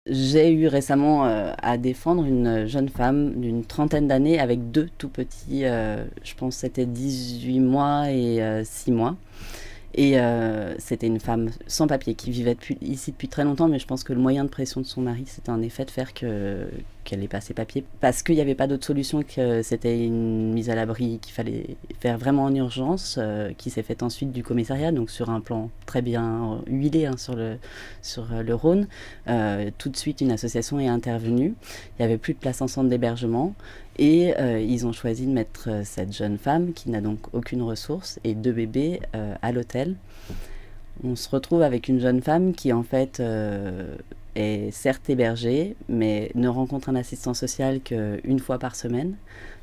J'ai eu récemment, à défendre une jeune femme d'une trentaine d'années avec 2 tout petits, je pense que c'était 18 mois et 6 mois. Et c'était une femme sans papier qui vivait ici depuis très longtemps, mais je pense que le moyen de pression de son mari, c'était en effet de faire qu'elle ait pas ses papiers. Parce qu'il n'y avait pas d'autre solution, que c'était une mise à l'abri qu'il fallait faire vraiment en urgence, qui s'est faite ensuite du commissariat, donc sur un plan très bien huilé, hein, sur le Rhône. Tout de suite, une association est intervenue. Il n'y avait plus de place en centre d'hébergement. Et ils ont choisi de mettre cette jeune femme, qui n'a donc aucune ressource, et 2 bébés à l'hôtel. On se retrouve avec une jeune femme qui, en fait, est certes hébergée, mais ne rencontre un assistant social qu'une fois par semaine.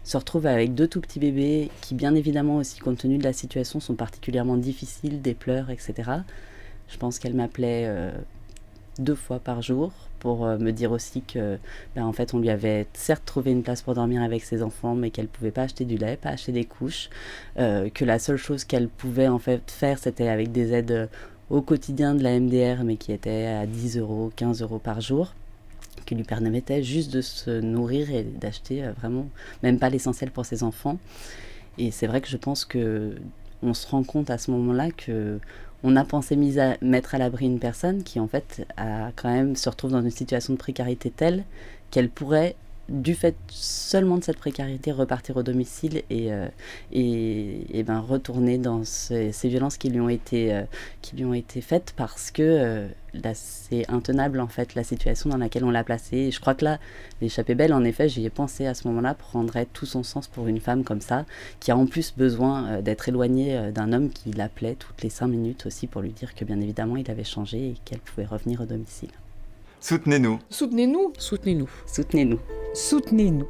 Se retrouve avec 2 tout petits bébés qui, bien évidemment, aussi compte tenu de la situation, sont particulièrement difficiles, des pleurs, etc. Je pense qu'elle m'appelait 2 fois par jour pour me dire aussi que, en fait, on lui avait certes trouvé une place pour dormir avec ses enfants, mais qu'elle pouvait pas acheter du lait, pas acheter des couches, que la seule chose qu'elle pouvait en fait faire, c'était avec des aides au quotidien de la MDR, mais qui étaient à 10 euros, 15 euros par jour, qui lui permettaient juste de se nourrir et d'acheter vraiment, même pas l'essentiel pour ses enfants. Et c'est vrai que je pense que on se rend compte à ce moment-là que on a pensé mettre à l'abri une personne qui, en fait, a quand même se retrouve dans une situation de précarité telle qu'elle pourrait, du fait seulement de cette précarité, repartir au domicile et ben, retourner dans ces violences qui lui ont été faites, parce que là, c'est intenable, en fait, la situation dans laquelle on l'a placée. Et je crois que là, l'échappée belle, en effet, j'y ai pensé à ce moment-là, prendrait tout son sens pour une femme comme ça, qui a en plus besoin d'être éloignée d'un homme qui l'appelait toutes les 5 minutes aussi pour lui dire que, bien évidemment, il avait changé et qu'elle pouvait revenir au domicile. Soutenez-nous. Soutenez-nous. Soutenez-nous. Soutenez-nous. Soutenez-nous.